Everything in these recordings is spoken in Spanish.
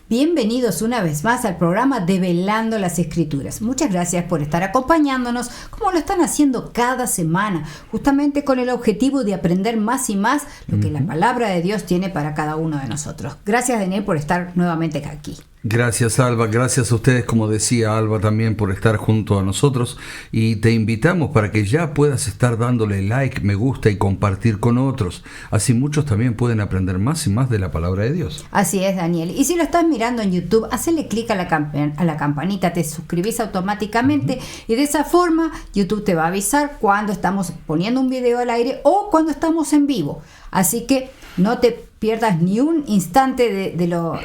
Bienvenidos una vez más al programa Develando las Escrituras. Muchas gracias por estar acompañándonos, como lo están haciendo cada semana, justamente con el objetivo de aprender más y más lo que la palabra de Dios tiene para cada uno de nosotros. Gracias, Daniel, por estar nuevamente aquí. Gracias, Alba, gracias a ustedes, como decía Alba, también por estar junto a nosotros, y te invitamos para que ya puedas estar dándole like, me gusta y compartir con otros, así muchos también pueden aprender más y más de la palabra de Dios. Así es, Daniel, y si lo estás mirando en YouTube, hacele clic a la campanita, te suscribís automáticamente y de esa forma YouTube te va a avisar cuando estamos poniendo un video al aire o cuando estamos en vivo, así que no te pierdas ni un instante de lo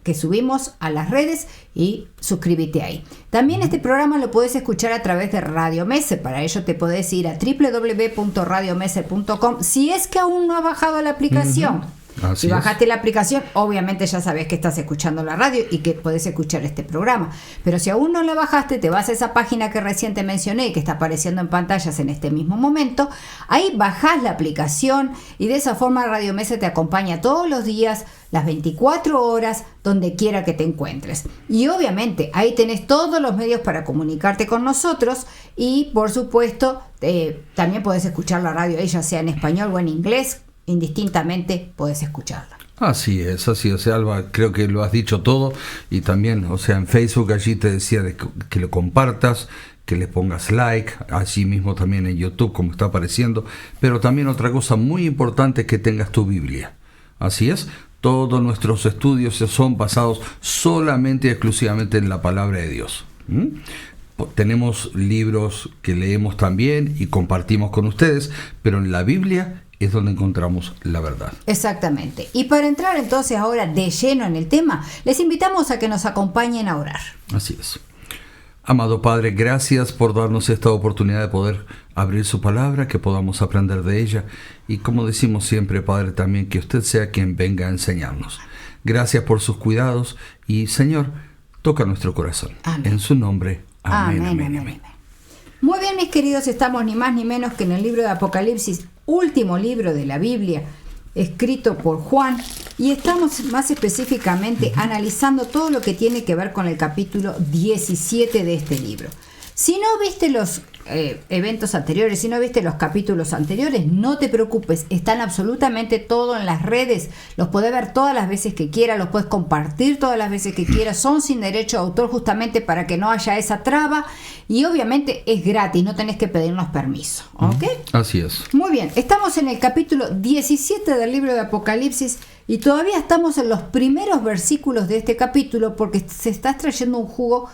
que subimos a las redes y suscríbete ahí. También este programa lo puedes escuchar a través de Radio Messer. Para ello te podés ir a www.radiomesser.com si es que aún no has bajado la aplicación. Si bajaste la aplicación, obviamente ya sabes que estás escuchando la radio y que podés escuchar este programa. Pero si aún no la bajaste, te vas a esa página que recién te mencioné y que está apareciendo en pantallas en este mismo momento. Ahí bajás la aplicación y de esa forma Radio Messer te acompaña todos los días, las 24 horas, donde quiera que te encuentres. Y obviamente ahí tenés todos los medios para comunicarte con nosotros y por supuesto también podés escuchar la radio ahí, ya sea en español o en inglés. Indistintamente podés escucharla. Así es, Alba, creo que lo has dicho todo, y también, en Facebook allí te decía que lo compartas, que le pongas like, allí mismo también en YouTube como está apareciendo, pero también otra cosa muy importante es que tengas tu Biblia. Así es, todos nuestros estudios son basados solamente y exclusivamente en la palabra de Dios. Tenemos libros que leemos también y compartimos con ustedes, pero en la Biblia es donde encontramos la verdad. Exactamente. Y para entrar entonces ahora de lleno en el tema, les invitamos a que nos acompañen a orar. Así es. Amado Padre, gracias por darnos esta oportunidad de poder abrir su palabra, que podamos aprender de ella. Y como decimos siempre, Padre, también que usted sea quien venga a enseñarnos. Gracias por sus cuidados y, Señor, toca nuestro corazón. Amén. En su nombre, amén, amén, amén. Muy bien, mis queridos, estamos ni más ni menos que en el libro de Apocalipsis, último libro de la Biblia, escrito por Juan, y estamos más específicamente analizando todo lo que tiene que ver con el capítulo 17 de este libro. Si no viste los eventos anteriores, si no viste los capítulos anteriores, no te preocupes, están absolutamente todo en las redes, los podés ver todas las veces que quieras, los puedes compartir todas las veces que quieras, son sin derecho de autor justamente para que no haya esa traba y obviamente es gratis, no tenés que pedirnos permiso, ¿ok? Así es. Muy bien, estamos en el capítulo 17 del libro de Apocalipsis y todavía estamos en los primeros versículos de este capítulo porque se está extrayendo un jugo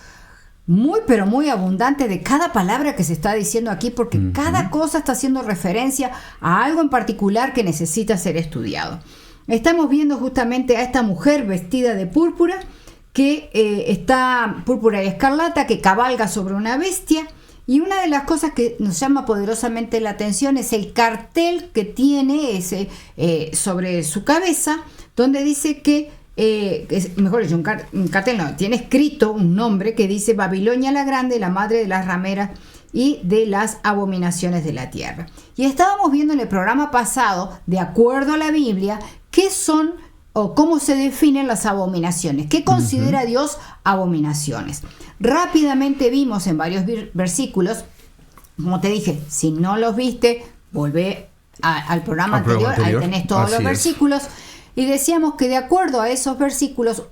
muy pero muy abundante de cada palabra que se está diciendo aquí, porque cada cosa está haciendo referencia a algo en particular que necesita ser estudiado. Estamos viendo justamente a esta mujer vestida de púrpura, que está púrpura y escarlata, que cabalga sobre una bestia, y una de las cosas que nos llama poderosamente la atención es el cartel que tiene sobre su cabeza, donde dice que mejor dicho, un cartel no, tiene escrito un nombre que dice Babilonia la Grande, la madre de las rameras y de las abominaciones de la tierra. Y estábamos viendo en el programa pasado, de acuerdo a la Biblia, qué son o cómo se definen las abominaciones, qué considera Dios abominaciones. Rápidamente vimos en varios versículos, como te dije, si no los viste, volvé al programa anterior, ahí tenés todos los versículos. Y decíamos que de acuerdo a esos versículos,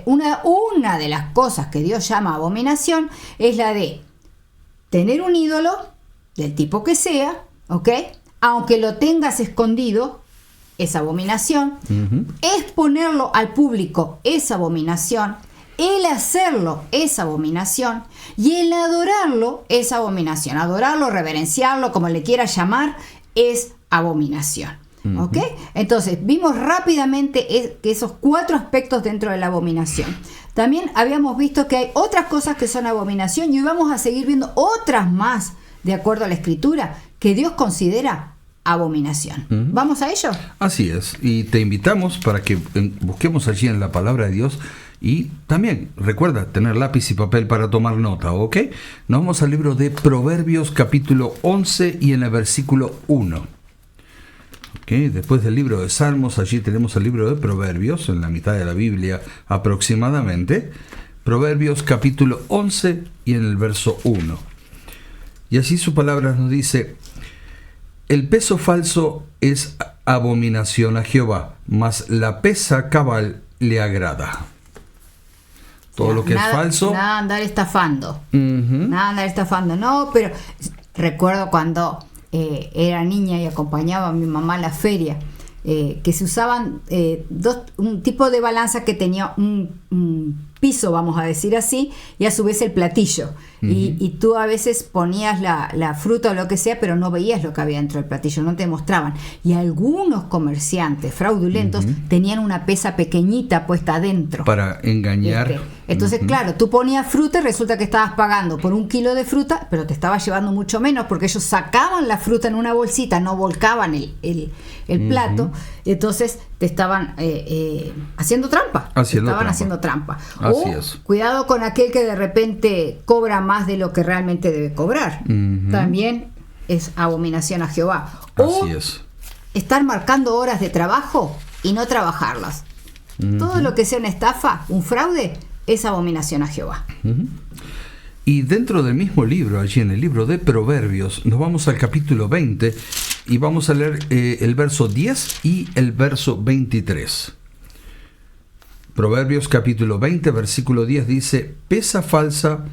una de las cosas que Dios llama abominación es la de tener un ídolo, del tipo que sea, ¿ok? Aunque lo tengas escondido, es abominación. Exponerlo al público es abominación. El hacerlo es abominación. Y el adorarlo es abominación. Adorarlo, reverenciarlo, como le quieras llamar, es abominación. ¿Ok? Entonces vimos rápidamente esos 4 aspectos dentro de la abominación. También habíamos visto que hay otras cosas que son abominación y hoy vamos a seguir viendo otras más de acuerdo a la escritura que Dios considera abominación. ¿Vamos a ello? Así es, y te invitamos para que busquemos allí en la palabra de Dios. Y también recuerda tener lápiz y papel para tomar nota, ¿ok? Nos vamos al libro de Proverbios capítulo 11 y en el versículo 1. ¿Ok? Después del libro de Salmos, allí tenemos el libro de Proverbios, en la mitad de la Biblia aproximadamente. Proverbios capítulo 11 y en el verso 1. Y así su palabra nos dice: el peso falso es abominación a Jehová, mas la pesa cabal le agrada. Todo lo que es falso. Nada andar estafando. Uh-huh. Nada andar estafando. No, pero recuerdo cuando era niña y acompañaba a mi mamá a la feria, que se usaban un tipo de balanza que tenía un piso, vamos a decir así, y a su vez el platillo. Uh-huh. Y tú a veces ponías la fruta o lo que sea, pero no veías lo que había dentro del platillo, no te mostraban. Y algunos comerciantes fraudulentos uh-huh. tenían una pesa pequeñita puesta adentro. Para engañar. Entonces, uh-huh. claro, tú ponías fruta y resulta que estabas pagando por 1 kilo de fruta, pero te estabas llevando mucho menos, porque ellos sacaban la fruta en una bolsita, no volcaban el plato, uh-huh. entonces te estaban haciendo trampa. Haciendo trampa. Así es. Cuidado con aquel que de repente cobra más de lo que realmente debe cobrar. Uh-huh. También es abominación a Jehová. Así es. Estar marcando horas de trabajo y no trabajarlas. Uh-huh. Todo lo que sea una estafa, un fraude, es abominación a Jehová. Uh-huh. Y dentro del mismo libro, allí en el libro de Proverbios, nos vamos al capítulo 20 y vamos a leer el verso 10 y el verso 23. Proverbios capítulo 20, versículo 10 dice: pesa falsa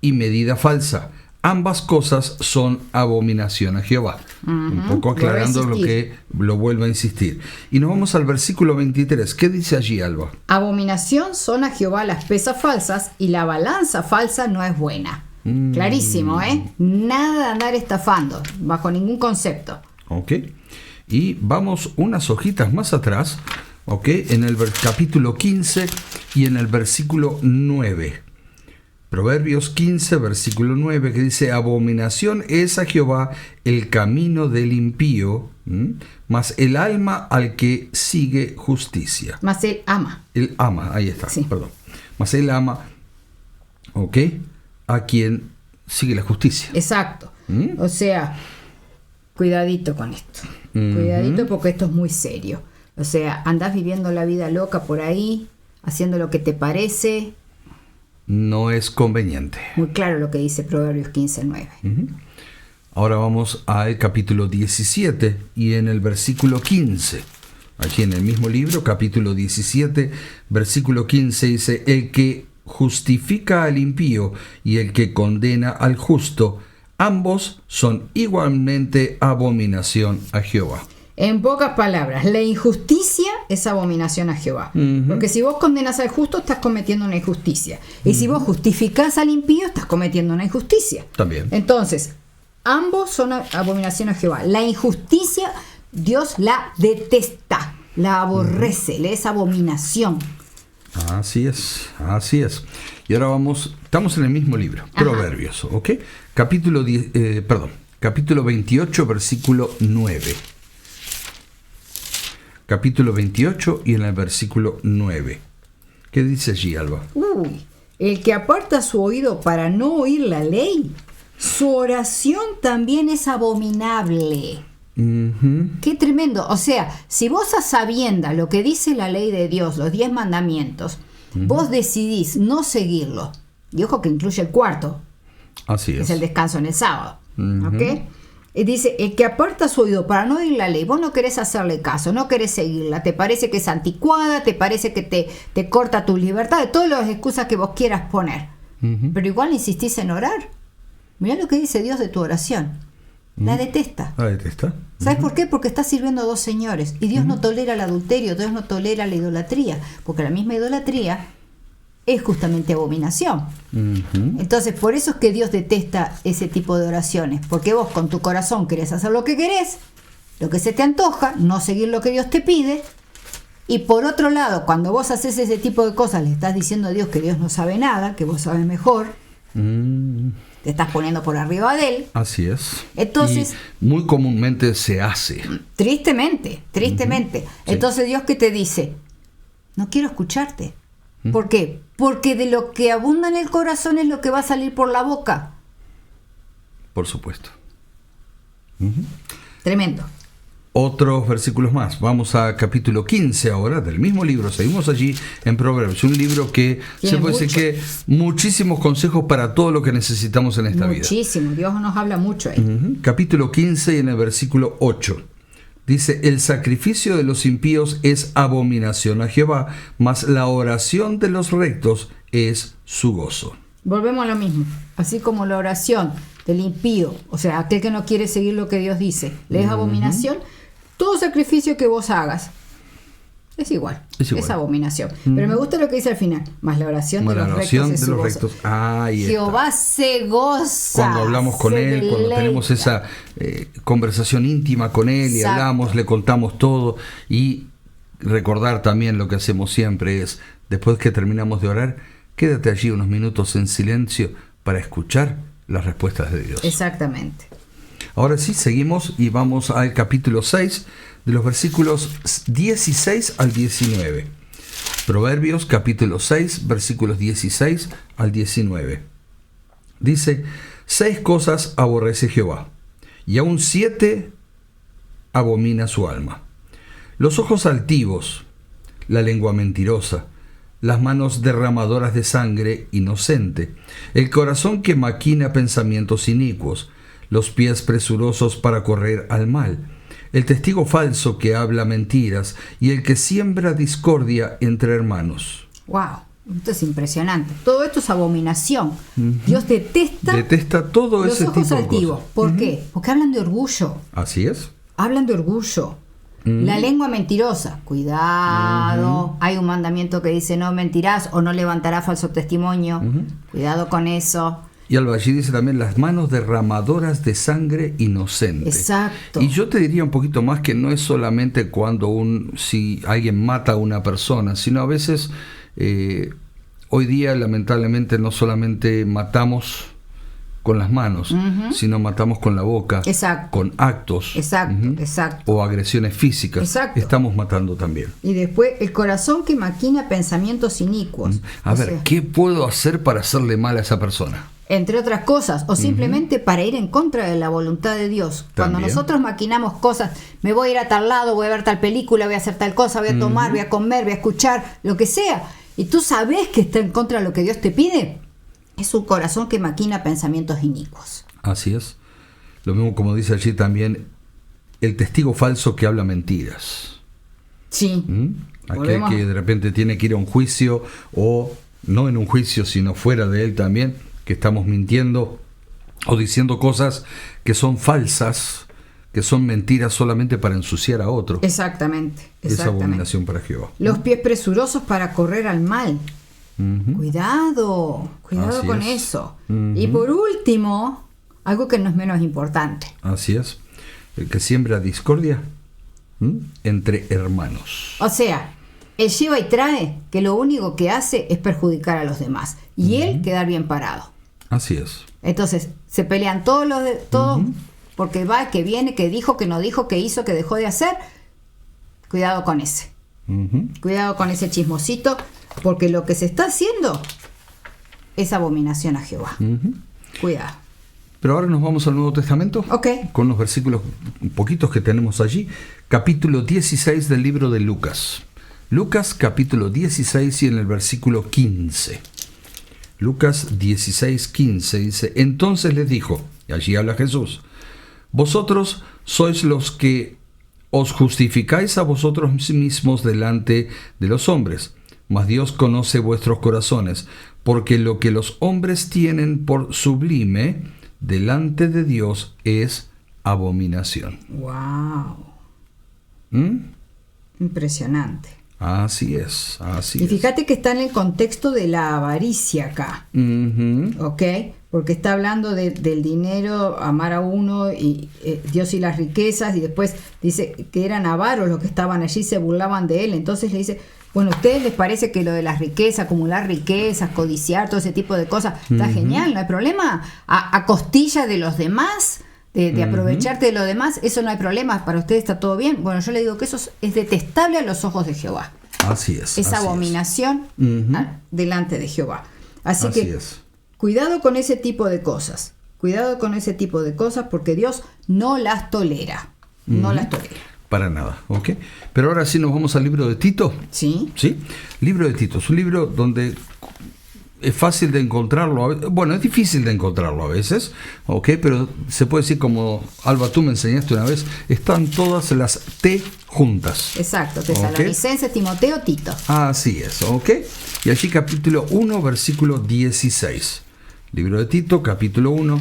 y medida falsa, ambas cosas son abominación a Jehová. Uh-huh. Un poco aclarando lo vuelvo a insistir. Y nos vamos al versículo 23. ¿Qué dice allí, Alba? Abominación son a Jehová las pesas falsas, y la balanza falsa no es buena. Clarísimo, Nada de andar estafando, bajo ningún concepto. Ok. Y vamos unas hojitas más atrás, en el capítulo 15 y en el versículo 9. Proverbios 15, versículo 9, que dice: abominación es a Jehová el camino del impío, mas el alma al que sigue justicia. Mas él ama. Él ama, ahí está, sí. Perdón. Mas él ama, a quien sigue la justicia. Exacto. O sea, cuidadito con esto. Uh-huh. Cuidadito, porque esto es muy serio. O sea, andás viviendo la vida loca por ahí, haciendo lo que te parece. No es conveniente. Muy claro lo que dice Proverbios 15:9. Uh-huh. Ahora vamos al capítulo 17 y en el versículo 15. Aquí en el mismo libro, capítulo 17, versículo 15 dice: el que justifica al impío y el que condena al justo, ambos son igualmente abominación a Jehová. En pocas palabras, la injusticia es abominación a Jehová. Uh-huh. Porque si vos condenas al justo, estás cometiendo una injusticia. Y si vos justificás al impío, estás cometiendo una injusticia. También. Entonces, ambos son abominación a Jehová. La injusticia, Dios la detesta, la aborrece, le es abominación. Así es. Y ahora estamos en el mismo libro, ajá. Proverbios, Capítulo 28, versículo 9. Capítulo 28 y en el versículo 9. ¿Qué dice allí, Alba? El que aparta su oído para no oír la ley, su oración también es abominable. Uh-huh. Qué tremendo. O sea, si vos a sabienda lo que dice la ley de Dios, los 10 mandamientos, uh-huh. vos decidís no seguirlo, y ojo que incluye el cuarto, así es el descanso en el sábado, uh-huh. Y dice: el que aparta su oído para no oír la ley, vos no querés hacerle caso, no querés seguirla, te parece que es anticuada, te parece que te corta tu libertad, de todas las excusas que vos quieras poner, uh-huh. pero igual insistís en orar. Mirá lo que dice Dios de tu oración. La detesta. La detesta. ¿Sabes por qué? Porque estás sirviendo a dos señores. Y Dios no tolera el adulterio, Dios no tolera la idolatría. Porque la misma idolatría es justamente abominación. Entonces, por eso es que Dios detesta ese tipo de oraciones. Porque vos con tu corazón querés hacer lo que querés, lo que se te antoja, no seguir lo que Dios te pide. Y por otro lado, cuando vos haces ese tipo de cosas, le estás diciendo a Dios que Dios no sabe nada, que vos sabes mejor. Te estás poniendo por arriba de él. Así es. Entonces, y muy comúnmente se hace. Tristemente. Sí. Entonces Dios, ¿qué te dice? No quiero escucharte. ¿Por qué? Porque de lo que abunda en el corazón es lo que va a salir por la boca. Por supuesto. Tremendo. otros versículos más. Vamos a capítulo 15 ahora del mismo libro. Seguimos allí en Proverbios, un libro que se puede decir que muchísimos consejos para todo lo que necesitamos en esta vida. Muchísimo, Dios nos habla mucho ahí. Capítulo 15 y en el versículo 8. Dice, el sacrificio de los impíos es abominación a Jehová, mas la oración de los rectos es su gozo. Volvemos a lo mismo. Así como la oración del impío, o sea, aquel que no quiere seguir lo que Dios dice, le es abominación, todo sacrificio que vos hagas es igual. Es abominación. Pero me gusta lo que dice al final, más la oración de los rectos es su gozo. Jehová se goza. Cuando hablamos con Él, cuando tenemos esa conversación íntima con Él y hablamos, le contamos todo, y recordar también lo que hacemos siempre es, después que terminamos de orar, quédate allí unos minutos en silencio para escuchar las respuestas de Dios. Exactamente. Ahora sí, seguimos y vamos al capítulo 6, de los versículos 16 al 19. Proverbios capítulo 6, versículos 16 al 19. Dice, 6 cosas aborrece Jehová, y aún 7 abomina su alma. Los ojos altivos, la lengua mentirosa, las manos derramadoras de sangre inocente, el corazón que maquina pensamientos inicuos, los pies presurosos para correr al mal, el testigo falso que habla mentiras y el que siembra discordia entre hermanos. ¡Wow! Esto es impresionante. Todo esto es abominación. Dios detesta todo ese tipo de cosas. Los ojos altivos. ¿Por qué? Porque hablan de orgullo. Así es. Hablan de orgullo. La lengua mentirosa. Cuidado. Hay un mandamiento que dice no mentirás o no levantarás falso testimonio. Cuidado con eso. Y allí dice también las manos derramadoras de sangre inocente. Exacto. Y yo te diría un poquito más que no es solamente cuando si alguien mata a una persona, sino a veces hoy día lamentablemente no solamente matamos con las manos, sino matamos con la boca, con actos, o agresiones físicas. Estamos matando también. Y después el corazón que maquina pensamientos inicuos. A ver, ¿qué puedo hacer para hacerle mal a esa persona? Entre otras cosas, o simplemente para ir en contra de la voluntad de Dios. Cuando nosotros maquinamos cosas, me voy a ir a tal lado, voy a ver tal película, voy a hacer tal cosa, voy a tomar, voy a comer, voy a escuchar, lo que sea, y tú sabes que está en contra de lo que Dios te pide, es un corazón que maquina pensamientos inicuos. Así es. Lo mismo como dice allí también, el testigo falso que habla mentiras. Sí. Aquel que de repente tiene que ir a un juicio, o no en un juicio, sino fuera de él también, que estamos mintiendo o diciendo cosas que son falsas, que son mentiras solamente para ensuciar a otro. Exactamente. Es abominación para Jehová. Los pies presurosos para correr al mal. Cuidado con eso. Y por último, algo que no es menos importante. Así es. El que siembra discordia entre hermanos. O sea, él lleva y trae que lo único que hace es perjudicar a los demás. Y él quedar bien parado. Así es. Entonces, se pelean todos porque va, que viene, que dijo, que no dijo, que hizo, que dejó de hacer. Cuidado con ese. Cuidado con ese chismosito, porque lo que se está haciendo es abominación a Jehová. Cuidado. Pero ahora nos vamos al Nuevo Testamento. Con los versículos poquitos que tenemos allí. Capítulo 16 del libro de Lucas. Lucas capítulo 16 y en el versículo 15. Lucas 16:15 dice, entonces les dijo, y allí habla Jesús, vosotros sois los que os justificáis a vosotros mismos delante de los hombres, mas Dios conoce vuestros corazones, porque lo que los hombres tienen por sublime delante de Dios es abominación. ¡Wow! Impresionante. Así es, así es. Y fíjate que está en el contexto de la avaricia acá, ¿ok? Porque está hablando del dinero, amar a uno, y Dios y las riquezas, y después dice que eran avaros los que estaban allí, se burlaban de él. Entonces le dice, bueno, ¿a ustedes les parece que lo de las riquezas, acumular riquezas, codiciar, todo ese tipo de cosas, está genial, no hay problema? A costilla de los demás, de aprovecharte de lo demás, eso no hay problema, para ustedes está todo bien. Bueno, yo le digo que eso es detestable a los ojos de Jehová. Así es. Es abominación delante de Jehová. Así que cuidado con ese tipo de cosas. Cuidado con ese tipo de cosas, porque Dios no las tolera. No las tolera. para nada, ¿ok? Pero ahora sí nos vamos al libro de Tito. Sí. ¿Sí? Libro de Tito, es un libro donde es fácil de encontrarlo, bueno, es difícil de encontrarlo a veces, ¿ok? Pero se puede decir, como Alba, tú me enseñaste una vez, están todas las T juntas. Exacto, Tesalonicenses, Timoteo, Tito. Así es, ¿ok? Y allí capítulo 1, versículo 16. Libro de Tito, capítulo 1,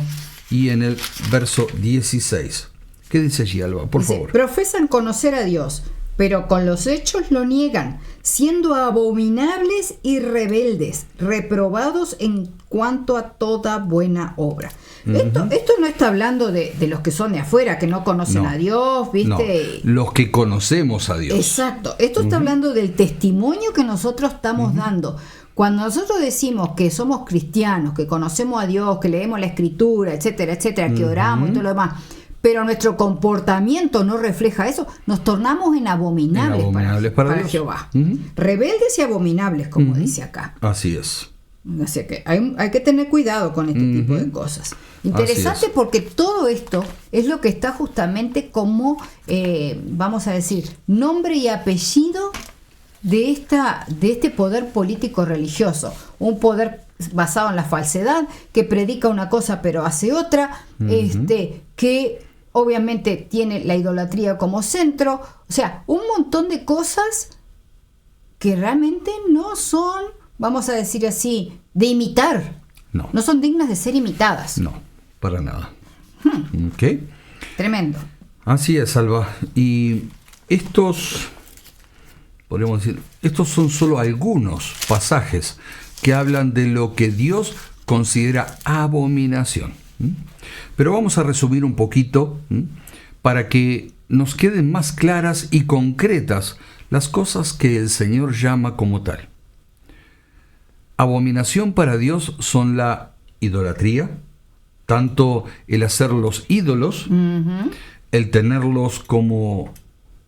y en el verso 16. ¿Qué dice allí, Alba? Por favor. Profesan conocer a Dios, pero con los hechos lo niegan, siendo abominables y rebeldes, reprobados en cuanto a toda buena obra. Esto no está hablando de los que son de afuera, que no conocen a Dios, ¿viste? No, los que conocemos a Dios. Exacto. Esto está hablando del testimonio que nosotros estamos dando. Cuando nosotros decimos que somos cristianos, que conocemos a Dios, que leemos la Escritura, etcétera, etcétera, que oramos y todo lo demás, pero nuestro comportamiento no refleja eso, nos tornamos en abominables para Jehová. Rebeldes y abominables, como dice acá. Así es. Así que hay que tener cuidado con este tipo de cosas. Interesante, porque todo esto es lo que está justamente como, vamos a decir, nombre y apellido de este poder político religioso. Un poder basado en la falsedad, que predica una cosa pero hace otra, que obviamente tiene la idolatría como centro, o sea, un montón de cosas que realmente no son, vamos a decir así, de imitar. No son dignas de ser imitadas. No, para nada. ¿Ok? Tremendo. Así es, Alba. Y podríamos decir, estos son solo algunos pasajes que hablan de lo que Dios considera abominación. Pero vamos a resumir un poquito para que nos queden más claras y concretas las cosas que el Señor llama como tal. Abominación para Dios son la idolatría, tanto el hacer los ídolos, el tenerlos como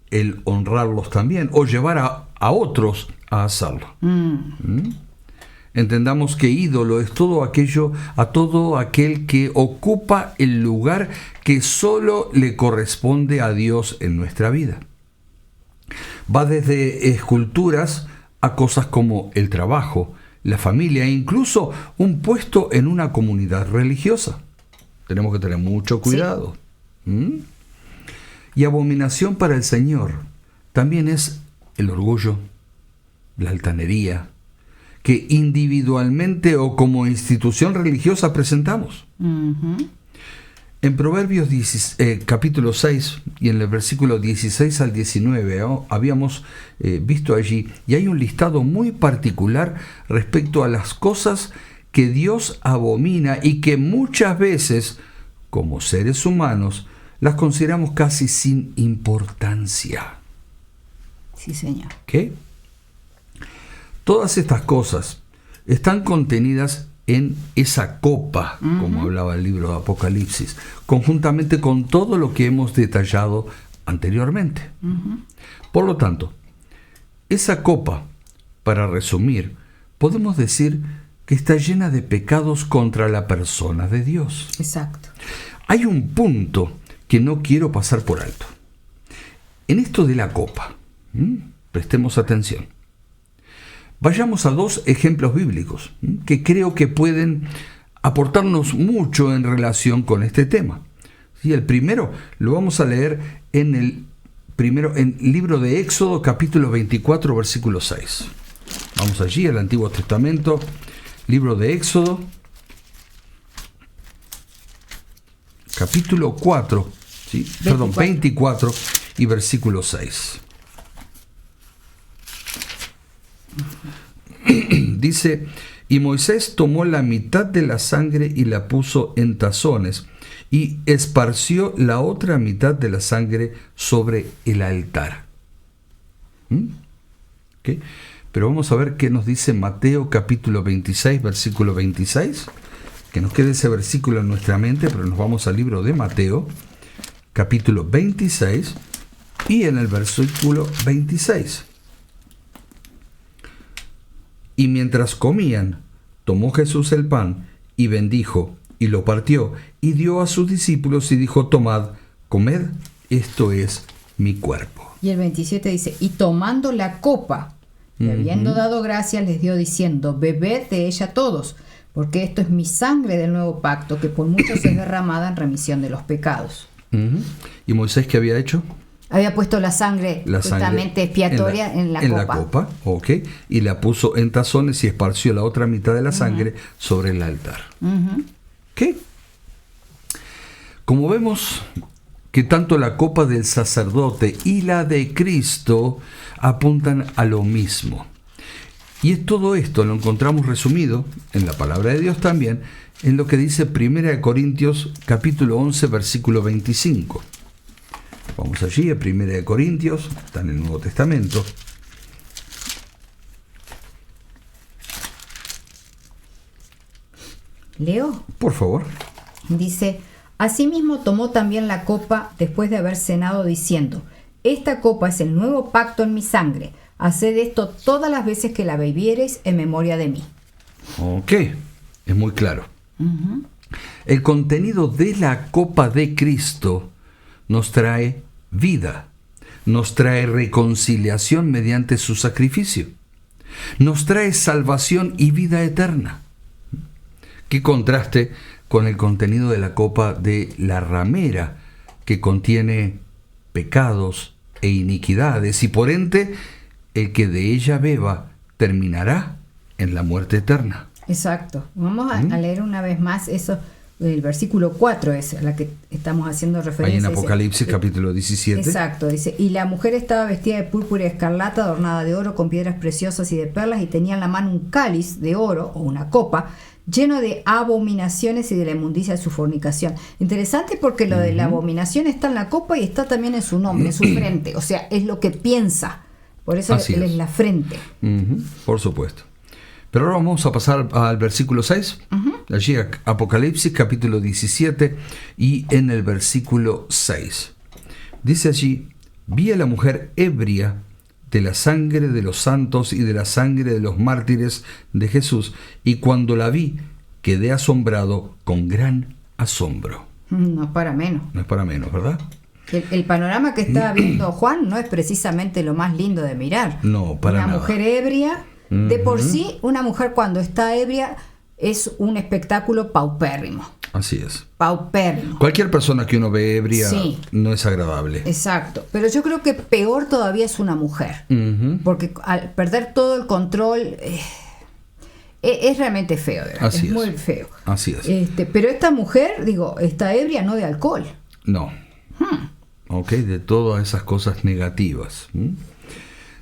el honrarlos también, o llevar a otros a hacerlo. Entendamos que ídolo es todo aquel que ocupa el lugar que solo le corresponde a Dios en nuestra vida. Va desde esculturas a cosas como el trabajo, la familia e incluso un puesto en una comunidad religiosa. Tenemos que tener mucho cuidado. ¿Sí? Y abominación para el Señor también es el orgullo, la altanería, que individualmente o como institución religiosa presentamos. En Proverbios capítulo 6 y en el versículo 16 al 19 habíamos visto allí, y hay un listado muy particular respecto a las cosas que Dios abomina y que muchas veces, como seres humanos, las consideramos casi sin importancia. Sí, Señor. ¿Qué? Todas estas cosas están contenidas en esa copa, como hablaba el libro de Apocalipsis, conjuntamente con todo lo que hemos detallado anteriormente. Por lo tanto, esa copa, para resumir, podemos decir que está llena de pecados contra la persona de Dios. Exacto. Hay un punto que no quiero pasar por alto. En esto de la copa, prestemos atención. Vayamos a dos ejemplos bíblicos que creo que pueden aportarnos mucho en relación con este tema. Y el primero lo vamos a leer en el libro de Éxodo, capítulo 24, versículo 6. Vamos allí, al Antiguo Testamento, libro de Éxodo, capítulo 4, 24 y versículo 6. Dice: y Moisés tomó la mitad de la sangre y la puso en tazones, y esparció la otra mitad de la sangre sobre el altar. ¿Okay? Pero vamos a ver qué nos dice Mateo capítulo 26, versículo 26. Que nos quede ese versículo en nuestra mente, pero nos vamos al libro de Mateo, capítulo 26, y en el versículo 26. Y mientras comían, tomó Jesús el pan y bendijo, y lo partió, y dio a sus discípulos y dijo: tomad, comed, esto es mi cuerpo. Y el 27 dice, y tomando la copa, y habiendo dado gracias, les dio diciendo, bebed de ella todos, porque esto es mi sangre del nuevo pacto, que por muchos es derramada en remisión de los pecados. ¿Y Moisés qué había hecho? Había puesto la sangre justamente expiatoria en la copa. En la copa, ok. Y la puso en tazones y esparció la otra mitad de la sangre sobre el altar. ¿Qué? Como vemos que tanto la copa del sacerdote y la de Cristo apuntan a lo mismo. Y todo esto lo encontramos resumido en la palabra de Dios también, en lo que dice 1 Corintios capítulo 11, versículo 25. Vamos allí a 1 Corintios, está en el Nuevo Testamento. ¿Leo? Por favor. Dice, asimismo tomó también la copa después de haber cenado diciendo, esta copa es el nuevo pacto en mi sangre, haced esto todas las veces que la bebiereis en memoria de mí. Ok, es muy claro. El contenido de la copa de Cristo nos trae vida, nos trae reconciliación mediante su sacrificio, nos trae salvación y vida eterna. Qué contraste con el contenido de la copa de la ramera, que contiene pecados e iniquidades, y por ende el que de ella beba terminará en la muerte eterna. Exacto. Vamos a leer una vez más eso. El versículo 4 es a la que estamos haciendo referencia. Ahí en Apocalipsis capítulo 17. Exacto, dice, y la mujer estaba vestida de púrpura y escarlata, adornada de oro con piedras preciosas y de perlas, y tenía en la mano un cáliz de oro o una copa lleno de abominaciones y de la inmundicia de su fornicación. Interesante porque lo de la abominación está en la copa y está también en su nombre, en su frente. O sea, es lo que piensa. Por eso él es la frente. Por supuesto. Pero ahora vamos a pasar al versículo 6. Allí Apocalipsis capítulo 17 y en el versículo 6. Dice allí, vi a la mujer ebria de la sangre de los santos y de la sangre de los mártires de Jesús, y cuando la vi quedé asombrado con gran asombro. No es para menos. No es para menos, ¿verdad? El panorama que está viendo Juan no es precisamente lo más lindo de mirar. No, para nada. Una mujer ebria, de por sí, una mujer cuando está ebria es un espectáculo paupérrimo. Así es. Paupérrimo. Cualquier persona que uno ve ebria no es agradable. Exacto. Pero yo creo que peor todavía es una mujer. Porque al perder todo el control es realmente feo, de verdad. Así es muy feo. Así es. Pero esta mujer, está ebria no de alcohol. No. Ok, de todas esas cosas negativas.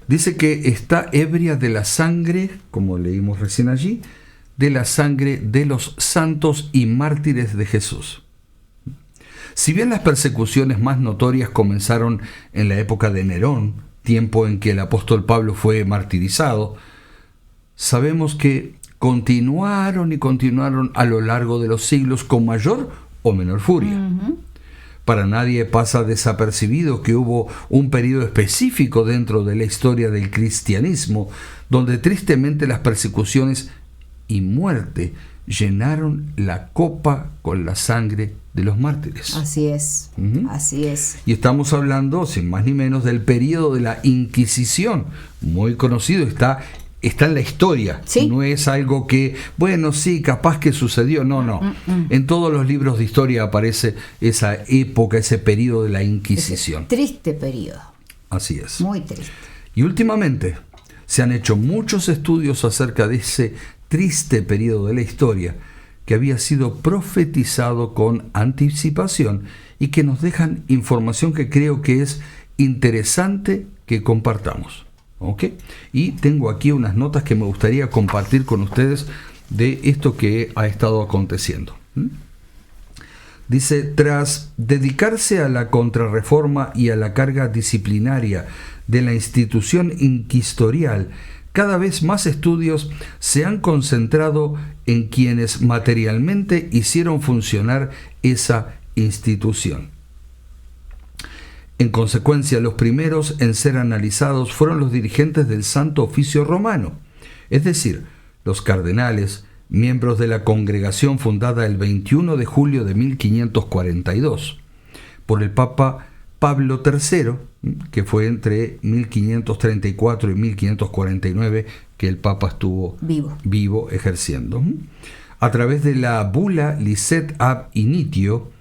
Dice que está ebria de la sangre, como leímos recién allí, de la sangre de los santos y mártires de Jesús. Si bien las persecuciones más notorias comenzaron en la época de Nerón, tiempo en que el apóstol Pablo fue martirizado, sabemos que continuaron y continuaron a lo largo de los siglos con mayor o menor furia. Para nadie pasa desapercibido que hubo un periodo específico dentro de la historia del cristianismo donde tristemente las persecuciones y muerte llenaron la copa con la sangre de los mártires. Así es, así es. Y estamos hablando, sin más ni menos, del periodo de la Inquisición, muy conocido, está en la historia. ¿Sí? No es algo que, bueno, sí, capaz que sucedió, no. En todos los libros de historia aparece esa época, ese periodo de la Inquisición. Ese triste periodo. Así es. Muy triste. Y últimamente se han hecho muchos estudios acerca de ese triste periodo de la historia que había sido profetizado con anticipación y que nos dejan información que creo que es interesante que compartamos. ¿Ok? Y tengo aquí unas notas que me gustaría compartir con ustedes de esto que ha estado aconteciendo. Dice, tras dedicarse a la contrarreforma y a la carga disciplinaria de la institución inquisitorial, cada vez más estudios se han concentrado en quienes materialmente hicieron funcionar esa institución. En consecuencia, los primeros en ser analizados fueron los dirigentes del Santo Oficio Romano, es decir, los cardenales, miembros de la congregación fundada el 21 de julio de 1542, por el Papa Pablo III, que fue entre 1534 y 1549 que el Papa estuvo vivo ejerciendo. A través de la bula Licet ab initio,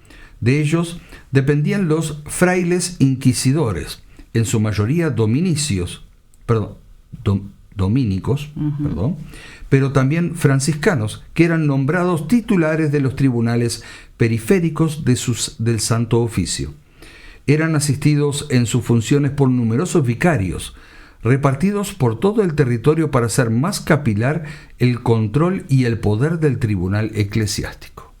de ellos dependían los frailes inquisidores, en su mayoría dominicos, pero también franciscanos, que eran nombrados titulares de los tribunales periféricos del Santo Oficio. Eran asistidos en sus funciones por numerosos vicarios, repartidos por todo el territorio para hacer más capilar el control y el poder del tribunal eclesiástico.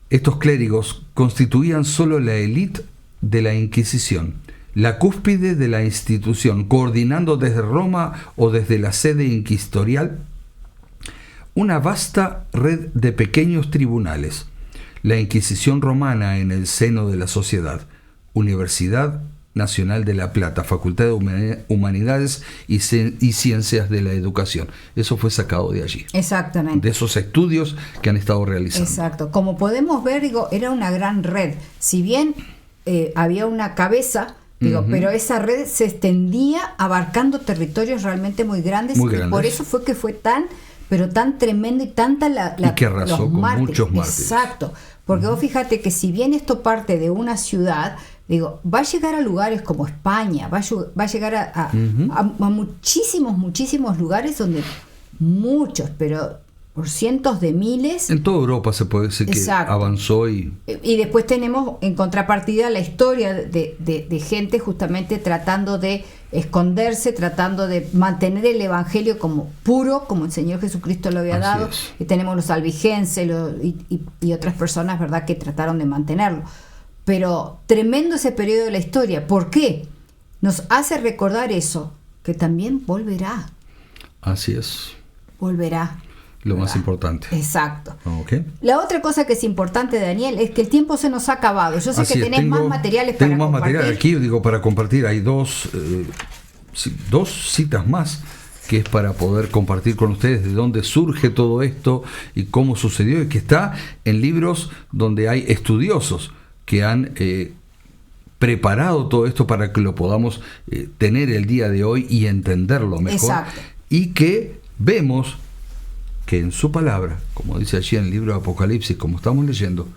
Estos clérigos constituían solo la élite de la Inquisición, la cúspide de la institución, coordinando desde Roma o desde la sede inquisitorial una vasta red de pequeños tribunales, la Inquisición romana en el seno de la sociedad, Universidad Nacional de La Plata, Facultad de Humanidades y Ciencias de la Educación. Eso fue sacado de allí. Exactamente. De esos estudios que han estado realizando. Exacto. Como podemos ver, era una gran red. Si bien había una cabeza, pero esa red se extendía abarcando territorios realmente muy grandes. Muy grandes. Y por eso fue que fue tan tremendo y tanta y que arrasó con muchos mártires. Exacto. Porque vos fíjate que si bien esto parte de una ciudad, va a llegar a lugares como España, va a llegar a muchísimos lugares donde muchos, pero por cientos de miles. En toda Europa se puede decir que avanzó. Y después tenemos en contrapartida la historia de gente justamente tratando de esconderse, tratando de mantener el evangelio como puro, como el Señor Jesucristo lo había dado. Y tenemos los albigenses y otras personas, ¿verdad?, que trataron de mantenerlo. Pero tremendo ese periodo de la historia. ¿Por qué? Nos hace recordar eso, que también volverá. Así es. Volverá. Lo más importante. Exacto. Okay. La otra cosa que es importante, Daniel, es que el tiempo se nos ha acabado. Yo sé que tenés más materiales para compartir. Tengo más material aquí, para compartir. Hay dos citas más que es para poder compartir con ustedes de dónde surge todo esto y cómo sucedió, y que está en libros donde hay estudiosos que han preparado todo esto para que lo podamos tener el día de hoy y entenderlo mejor. Exacto. Y que vemos que en su palabra, como dice allí en el libro de Apocalipsis, como estamos leyendo,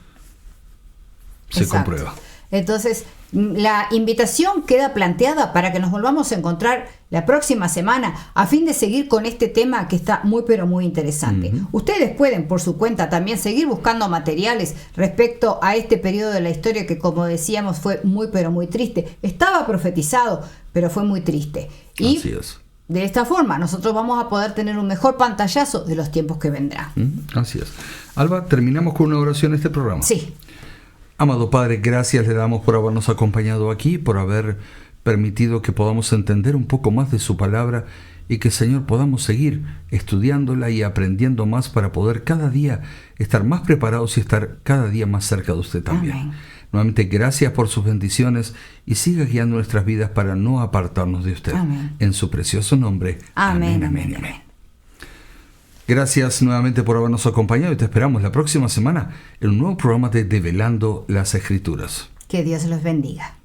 se comprueba. Entonces, la invitación queda planteada para que nos volvamos a encontrar la próxima semana a fin de seguir con este tema que está muy pero muy interesante. Ustedes pueden por su cuenta también seguir buscando materiales respecto a este periodo de la historia que, como decíamos, fue muy pero muy triste. Estaba profetizado, pero fue muy triste. Y así es. De esta forma nosotros vamos a poder tener un mejor pantallazo de los tiempos que vendrán. Así es. Alba, terminamos con una oración en este programa. Sí. Amado Padre, gracias le damos por habernos acompañado aquí, por haber permitido que podamos entender un poco más de su palabra y que, Señor, podamos seguir estudiándola y aprendiendo más para poder cada día estar más preparados y estar cada día más cerca de usted también. Amén. Nuevamente, gracias por sus bendiciones y siga guiando nuestras vidas para no apartarnos de usted. Amén. En su precioso nombre. Amén. Gracias nuevamente por habernos acompañado y te esperamos la próxima semana en un nuevo programa de Develando las Escrituras. Que Dios los bendiga.